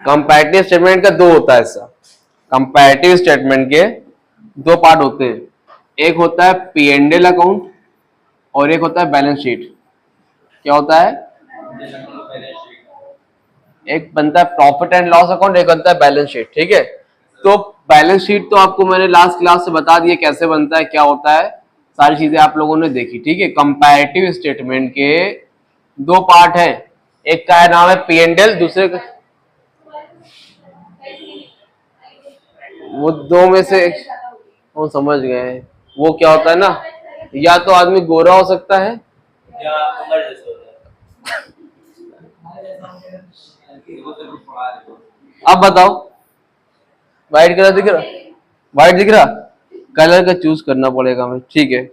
Comparative statement का दो होता है ऐसा। कंपैरेटिव स्टेटमेंट के दो पार्ट होते हैं, एक होता है पी एंड एल अकाउंट और एक होता है बैलेंस शीट। क्या होता है? एक बनता है प्रॉफिट एंड लॉस अकाउंट, एक बनता है बैलेंस शीट। ठीक है, तो बैलेंस शीट तो आपको मैंने लास्ट क्लास से बता दिया कैसे बनता है, क्या होता है, सारी चीजें आप लोगों ने देखी। ठीक है, कंपैरेटिव स्टेटमेंट के दो पार्ट है, एक का है नाम है पी एंड एल, दूसरे का वो दो में से वो समझ गए। वो क्या होता है ना, या तो आदमी गोरा हो सकता है या उमर जैसा होता है। अब बताओ, व्हाइट कलर दिख रहा? व्हाइट दिख रहा? कलर का चूज करना पड़ेगा हमें। ठीक है,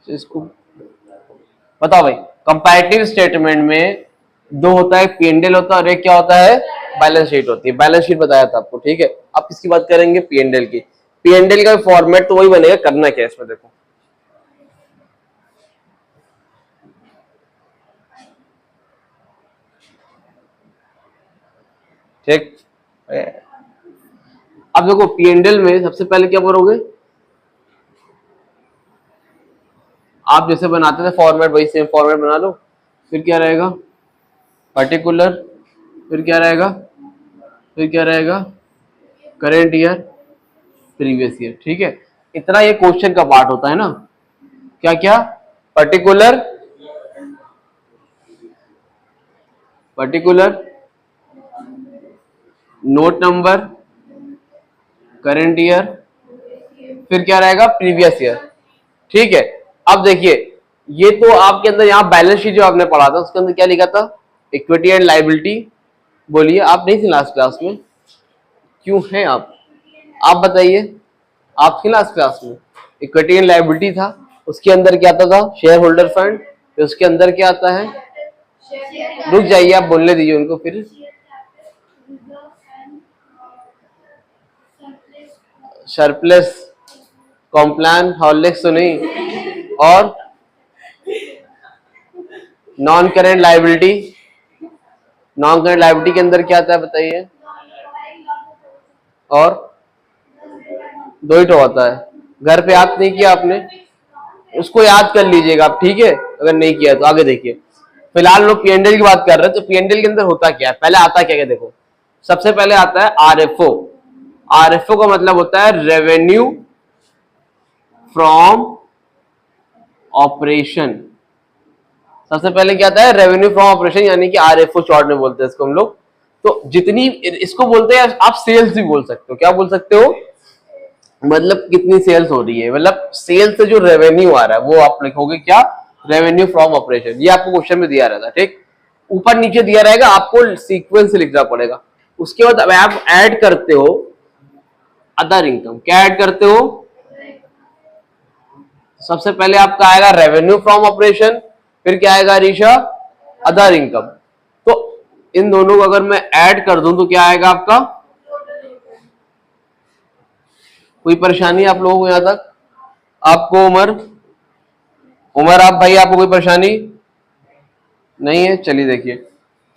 इसको बताओ भाई। कंपैरेटिव स्टेटमेंट में दो होता है, पी एंड एल होता है और एक क्या होता है, बैलेंस शीट होती है। बैलेंस शीट बताया था आपको। ठीक है, अब किसकी बात करेंगे? पी एंड एल की। पी एंड एल का फॉर्मेट तो वही बनेगा, करना क्या है इसमें देखो। ठीक, अब देखो पी एंड एल में सबसे पहले क्या करोगे आप, जैसे बनाते थे फॉर्मेट वही सेम फॉर्मेट बना लो। फिर क्या रहेगा? पर्टिकुलर, फिर क्या रहेगा, फिर क्या रहेगा, करेंट ईयर, प्रीवियस ईयर। ठीक है, इतना ये क्वेश्चन का पार्ट होता है ना। क्या क्या? Particular, particular, note number, current year, फिर क्या रहेगा, प्रीवियस ईयर। ठीक है, अब देखिए ये तो आपके अंदर यहाँ बैलेंस शीट जो आपने पढ़ा था उसके अंदर क्या लिखा था, इक्विटी एंड लायबिलिटी। बोलिए, आप नहीं थे लास्ट क्लास में? क्यों हैं आप बताइए, आप थे लास्ट क्लास में? इक्विटी एंड लायबिलिटी था, उसके अंदर क्या आता था, शेयर होल्डर फंड, फिर उसके अंदर क्या आता है, रुक जाइए आप बोलने दीजिए उनको। फिर सरप्लस, कॉम्प्लान, हॉर्लिक्स तो नहीं, और non current liability. Non current liability के अंदर क्या आता है बताइए? और दो ही तो आता है। घर पे याद नहीं किया आपने, उसको याद कर लीजिएगा आप। ठीक है, अगर नहीं किया तो आगे देखिए। फिलहाल लोग पीएनडीएल की बात कर रहे हैं, तो पीएनडीएल के अंदर होता क्या है, पहले आता क्या क्या देखो। सबसे पहले आता है आरएफओ। आरएफओ का मतलब होता है रेवेन्यू फ्रॉम ऑपरेशन। सबसे पहले क्या आता है, रेवेन्यू फ्रॉम ऑपरेशन, यानी कि आरएफओ शॉर्ट में बोलते हैं इसको हम लोग। तो जितनी इसको बोलते हैं, आप सेल्स भी बोल सकते हो। क्या बोल सकते हो? मतलब कितनी सेल्स हो रही है, मतलब सेल्स से जो रेवेन्यू आ रहा है वो आप लिखोगे क्या, रेवेन्यू फ्रॉम ऑपरेशन। ये आपको क्वेश्चन में दिया रहता है। ठीक, ऊपर नीचे दिया रहेगा, आपको सीक्वेंस से लिखना पड़ेगा। उसके बाद आप ऐड करते हो अदर इनकम। क्या ऐड करते हो? सबसे पहले आपका आएगा रेवेन्यू फ्रॉम ऑपरेशन, फिर क्या आएगा ऋषा, अदर इनकम। तो इन दोनों को अगर मैं ऐड कर दूं तो क्या आएगा आपका? कोई परेशानी आप लोगों को यहां तक? आपको उमर आप भाई, आपको कोई परेशानी नहीं है? चलिए देखिए,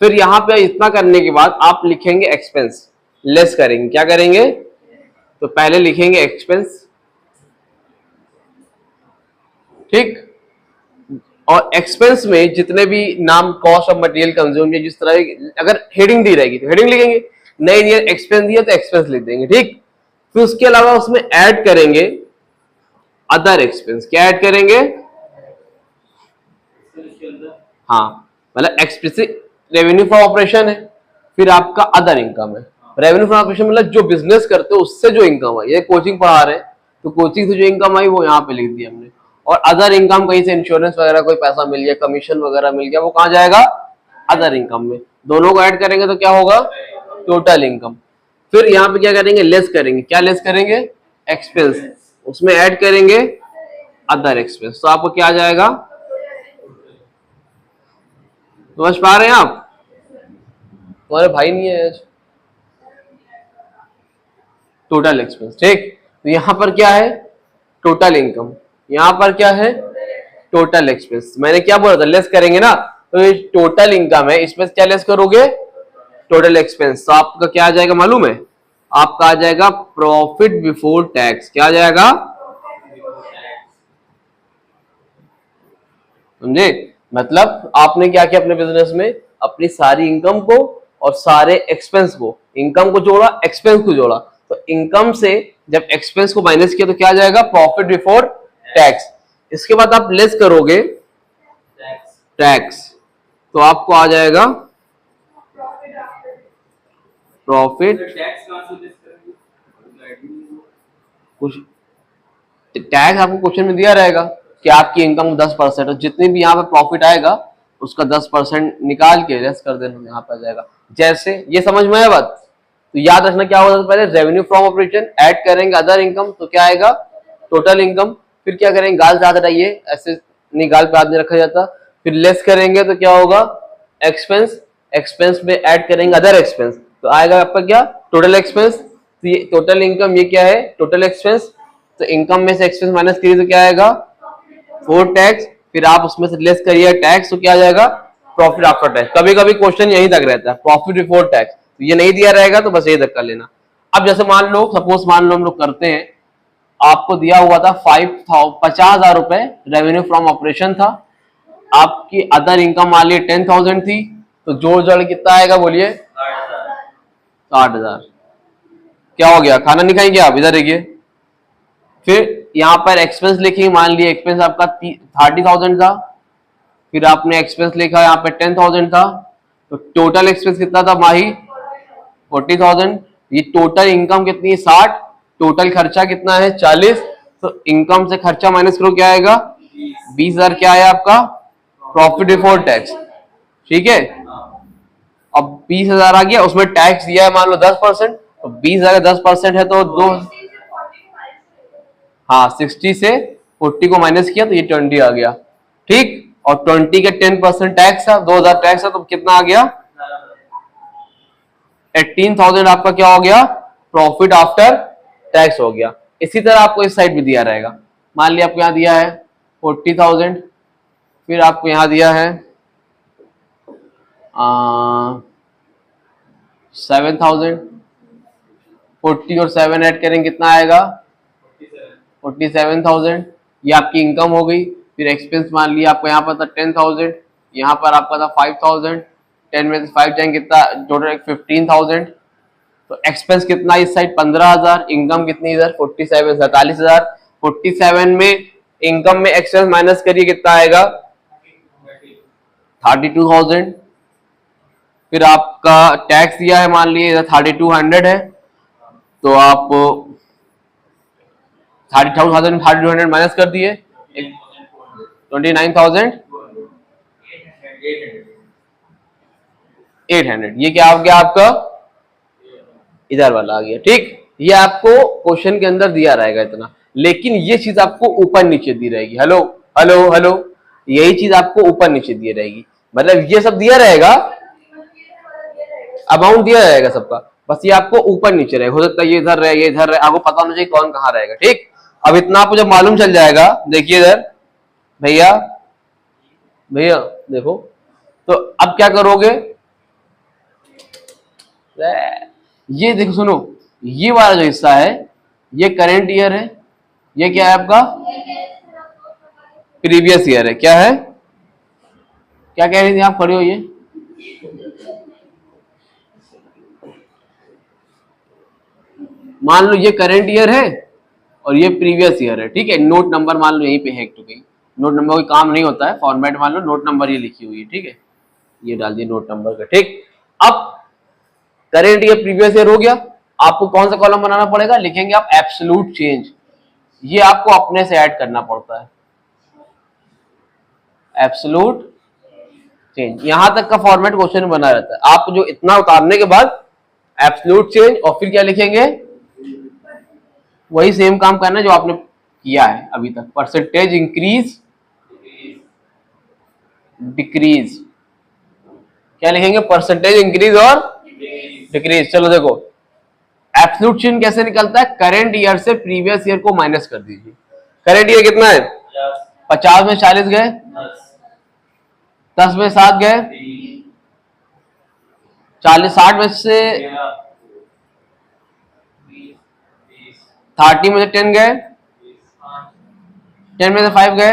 फिर यहां पे इतना करने के बाद आप लिखेंगे एक्सपेंस, लेस करेंगे। क्या करेंगे? तो पहले लिखेंगे एक्सपेंस। ठीक, और एक्सपेंस में जितने भी नाम कॉस्ट ऑफ मटेरियल कंज्यूम या जिस तरह अगर हेडिंग दी रहेगी तो हेडिंग लिखेंगे, नहीं दिया एक्सपेंस दिया तो एक्सपेंस लिख देंगे। ठीक, फिर उसके अलावा उसमें ऐड करेंगे अदर एक्सपेंस। क्या ऐड करेंगे? हाँ, मतलब एक्सप्लिसिट रेवेन्यू फ्रॉम ऑपरेशन है, फिर आपका अदर इनकम है। रेवेन्यू फ्रॉम ऑपरेशन मतलब जो बिजनेस करते हो उससे जो इनकम है, ये कोचिंग पढ़ा रहे हैं तो कोचिंग से जो इनकम आई वो यहाँ पे लिख दी हमने। और अदर इनकम कहीं से इंश्योरेंस वगैरह कोई पैसा मिल गया, कमीशन वगैरह मिल गया, वो कहाँ जाएगा? अदर इनकम में। दोनों को ऐड करेंगे तो क्या होगा? Total income. फिर यहाँ पे क्या करेंगे? लेस करेंगे। क्या लेस करेंगे? एक्सपेंस। उसमें ऐड करेंगे अदर एक्सपेंस, तो आपको क्या आ जाएगा? समझ पा रहे हैं आप? तुम्हारे भाई नहीं है? Total expense. ठीक, तो यहां पर क्या है? Total income. यहां पर क्या है? Total expense. मैंने क्या बोला था? लेस करेंगे ना, तो ये टोटल इनकम है, इसमें क्या लेस करोगे, टोटल एक्सपेंस। तो आपका क्या आ जाएगा मालूम है, आपका आ जाएगा प्रॉफिट बिफोर टैक्स। क्या आ जाएगा, समझे? मतलब आपने क्या किया अपने बिजनेस में, अपनी सारी इनकम को और सारे एक्सपेंस को, इनकम को जोड़ा, एक्सपेंस को जोड़ा। तो इनकम से जब एक्सपेंस को माइनस किया तो क्या आ जाएगा, प्रॉफिट बिफोर टैक्स। इसके बाद आप लेस करोगे टैक्स, तो आपको आ जाएगा प्रॉफिट। कुछ टैक्स आपको क्वेश्चन में दिया रहेगा कि आपकी इनकम 10% और जितनी भी यहाँ पे प्रॉफिट आएगा उसका 10% निकाल के लेस कर देना, यहाँ पे आ जाएगा। जैसे ये समझ में आया बात, तो याद रखना क्या होगा, पहले रेवेन्यू फ्रॉम ऑपरेशन ऐड करेंगे अदर इनकम, तो क्या आएगा, टोटल इनकम। फिर क्या करेंगे, गाल से हाथ हटाइए, ऐसे नहीं गाल पे हाथ नहीं रखा जाता। फिर लेस करेंगे तो क्या होगा, एक्सपेंस, एक्सपेंस में ऐड करेंगे अदर एक्सपेंस, तो आएगा आपका क्या, टोटल एक्सपेंस। तो ये टोटल इनकम, ये क्या है, टोटल एक्सपेंस। तो इनकम में से एक्सपेंस माइनस करिए तो क्या आएगा, फोर टैक्स। फिर आप उसमें से लेस करिए टैक्स, तो क्या आ जाएगा, प्रॉफिट आफ्टर टैक्स। कभी कभी क्वेश्चन यहीं तक रहता है, प्रॉफिट बिफोर टैक्स। तो ये नहीं दिया रहेगा तो बस यही तक कर लेना। अब जैसे मान लो, सपोज मान लो हम लोग करते हैं, आपको दिया हुआ था 50,000 रुपए रेवेन्यू फ्रॉम ऑपरेशन था, आपकी अदर इनकम मान ली 10,000 थी, तो जोड़ जड़ कितना आएगा बोलिए, 60,000। क्या हो गया, खाना नहीं खाएंगे आप, इधर देखिए। फिर यहाँ पर एक्सपेंस लिखी, मान लिया एक्सपेंस आपका 30,000 था, फिर आपने एक्सपेंस लिखा यहाँ पे 10,000 था, तो टोटल एक्सपेंस कितना था माही, 40,000। ये टोटल इनकम कितनी है, 60, टोटल खर्चा कितना है, 40। तो इनकम से खर्चा माइनस करो, क्या आएगा, 20,000। क्या है आपका प्रॉफिट बिफोर टैक्स, ठीक है। अब 20,000 आ गया, उसमें टैक्स दिया है मान लो 10%, तो 20,000 का 10% है तो दो, हाँ 60 से 40 को माइनस किया तो ये 20 आ गया, ठीक। और 20 के 10% टैक्स है, 2,000 टैक्स है, तो कितना आ गया, 18,000 आपका क्या हो गया, प्रॉफिट आफ्टर टैक्स हो गया। इसी तरह आपको इस साइड भी दिया रहेगा, मान लिया आपको यहाँ दिया है 40,000, फिर आपको यहाँ दिया है 7,000, 40 और 7 ऐड करेंगे कितना आएगा, 47,000। ये आपकी इनकम हो गई। फिर एक्सपेंस मान लिया आपको यहाँ पर था 10,000, यहाँ पर आपका था 5,000, 10 में से 5 जाएंगे कितना, टोटल 15,000। तो एक्सपेंस कितना इस साइड 15,000, इनकम कितनी इधर 47, 47,000। 47 में इनकम में एक्सपेंस माइनस करिए कितना आएगा, 32,000। फिर आपका टैक्स दिया है मान लीजिए 3200 है, तो आप 32,000 3200 माइनस कर दिए, 29,800। ये क्या आ गया आपका, इधर वाला आ गया, ठीक। ये आपको क्वेश्चन के अंदर दिया रहेगा इतना, लेकिन ये चीज आपको ऊपर नीचे दी रहेगी। हेलो हेलो हेलो, यही चीज आपको ऊपर नीचे दी रहेगी, मतलब ये सब दिया रहेगा, अमाउंट दिया रहेगा सबका, बस ये आपको ऊपर नीचे रहेगा। हो सकता है ये इधर रहे, ये इधर रहे, आपको पता होना चाहिए कौन कहाँ रहेगा, ठीक। अब इतना आपको जब मालूम चल जाएगा, देखिए इधर भैया, भैया देखो, तो अब क्या करोगे, ये देखो सुनो, ये वाला जो हिस्सा है ये करेंट ईयर है, ये क्या है आपका प्रीवियस ईयर है। क्या है, क्या कह रही थी आप, खड़े हो, ये मान लो ये करंट ईयर है और ये प्रीवियस ईयर है, ठीक है। नोट नंबर मान लो यहीं पे है, कहीं नोट नंबर कोई काम नहीं होता है, फॉर्मेट मान लो नोट नंबर ये लिखी हुई है, ठीक है, ये डाल दिए नोट नंबर का, ठीक। अब करेंट ईयर प्रीवियस ईयर हो गया, आपको कौन सा कॉलम बनाना पड़ेगा, लिखेंगे आप एब्सोल्यूट चेंज, ये आपको अपने से ऐड करना पड़ता है, एब्सोल्यूट चेंज। यहां तक का फॉर्मेट क्वेश्चन में बना रहता है, आप जो इतना उतारने के बाद एब्सोल्यूट चेंज और फिर क्या लिखेंगे, वही सेम काम करना है जो आपने किया है अभी तक, परसेंटेज इंक्रीज डिक्रीज, क्या लिखेंगे, परसेंटेज इंक्रीज और डिक्रीज। चलो देखो एब्सोल्यूट चेंज कैसे निकलता है, करंट ईयर से प्रीवियस ईयर को माइनस कर दीजिए। करंट ईयर कितना है, 50 में 40 गए, 10 में 7 गए, 40 60 में से 30 में से 10 गए, 10 में से 5 गए,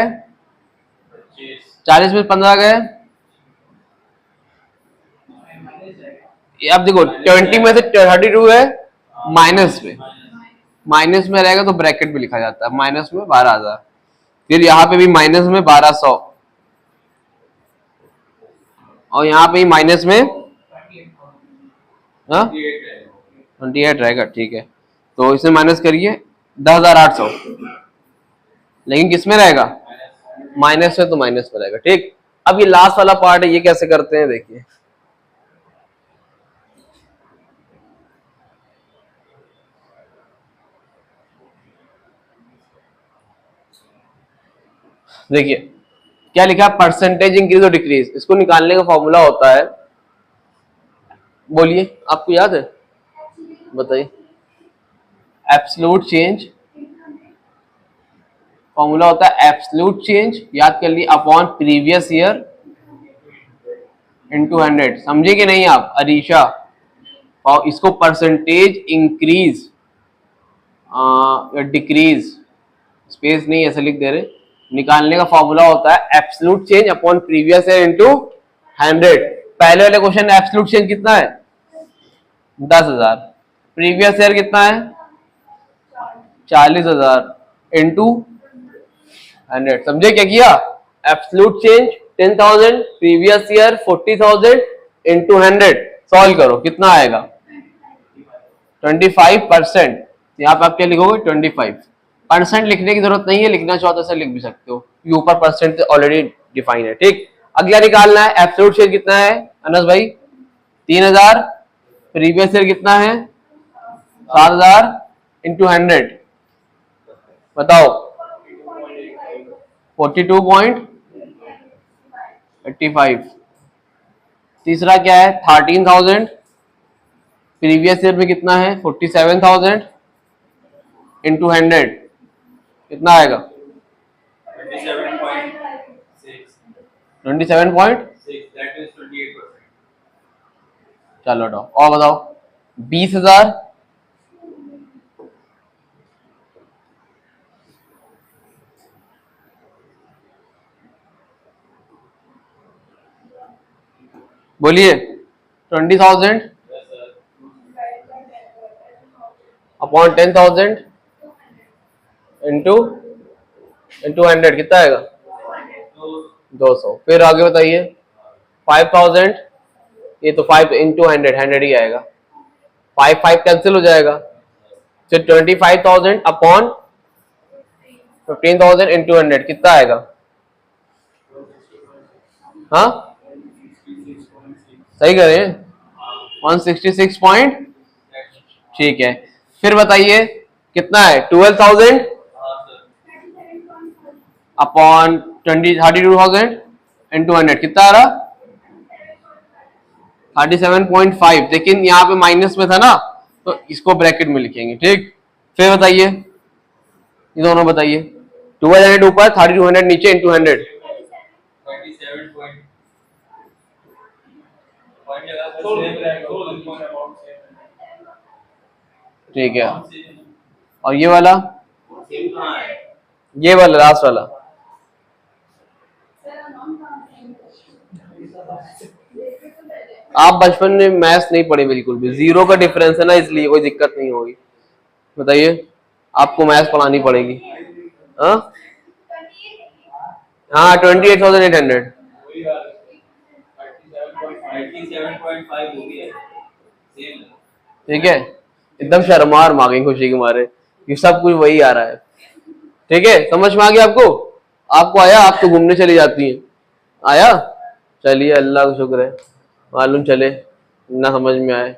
40 में से 15 गए। अब देखो 20 में से 32 है माइनस में रहेगा तो ब्रैकेट में लिखा जाता है, माइनस में 12,000। फिर यहाँ पे भी माइनस में 1200 और यहाँ पे माइनस में 28 रहेगा। ठीक है, तो इसमें माइनस करिए 10,800, लेकिन किस में रहेगा? माइनस में, तो माइनस में रहेगा। ठीक, अब ये लास्ट वाला पार्ट है, ये कैसे करते हैं देखिए। देखिए क्या लिखा है, परसेंटेज इंक्रीज और डिक्रीज। इसको निकालने का फॉर्मूला होता है, बोलिए आपको याद है, बताइए। एब्सोल्यूट चेंज, फॉर्मूला होता है एब्सोल्यूट चेंज, याद कर लिए, अपॉन प्रीवियस ईयर इनटू 100। समझे कि नहीं आप अरीशा? और इसको परसेंटेज इंक्रीज या डिक्रीज, स्पेस नहीं ऐसे लिख दे रहे, निकालने का फॉर्मूला होता है absolute change upon previous year into 100। पहले वाले क्वेश्चन में एब्सोल्यूट चेंज कितना है? 10,000। प्रीवियस ईयर कितना है? 40,000 इनटू 100। समझे क्या किया? Absolute change 10,000, previous year 40,000 into 100। Solve करो, कितना आएगा? 25%। यहाँ पे आप क्या लिखोगे? 25%। लिखने की जरूरत नहीं है, लिखना चाहो तो ऐसे लिख भी सकते हो, ये ऊपर परसेंट ऑलरेडी डिफाइन है। ठीक, अगला निकालना है एब्सोल्यूट चेंज कितना है अनस भाई? 3,000। प्रीवियस ईयर कितना है? 7,000 इंटू 100, बताओ। 42.85। तीसरा क्या है? 13,000। प्रीवियस ईयर में कितना है? 47,000 इंटू 100, कितना आएगा? 27.6। चलो हटाओ, और बताओ। 20,000। बोलिए। 20,000 अपॉन 10,000 इंटू 100, कितना आएगा? 200। फिर आगे बताइए। 5,000, ये तो 5 इंटू 100 ही आएगा, 5 कैंसिल हो जाएगा। फिर 25,000 अपॉन 15,000 इंटू 100, कितना आएगा? हाँ सही करें, 166 पॉइंट। ठीक है, फिर बताइए कितना है? 12,000 अपॉन 32,000 इंटू 100, कितना आ रहा? 37.5। लेकिन यहाँ पे माइनस में था ना, तो इसको ब्रैकेट में लिखेंगे। ठीक, फिर बताइए, ये दोनों बताइए। 1200 ऊपर, 3200 नीचे, इंटू 100। ठीक है, और ये वाला लास्ट वाला आप बचपन में मैथ्स नहीं पढ़े बिल्कुल भी, जीरो का डिफरेंस है ना, इसलिए कोई दिक्कत नहीं होगी। बताइए, आपको मैथ्स पढ़ानी पड़ेगी। हाँ 28,800। ठीक है, एकदम शर्मा और मांगे खुशी के मारे, ये सब कुछ वही आ रहा है। ठीक है, समझ में आ गया आपको? आपको आया? आप तो घूमने चली जाती हैं। आया? चलिए, अल्लाह का शुक्र है, मालूम चले ना समझ में आए।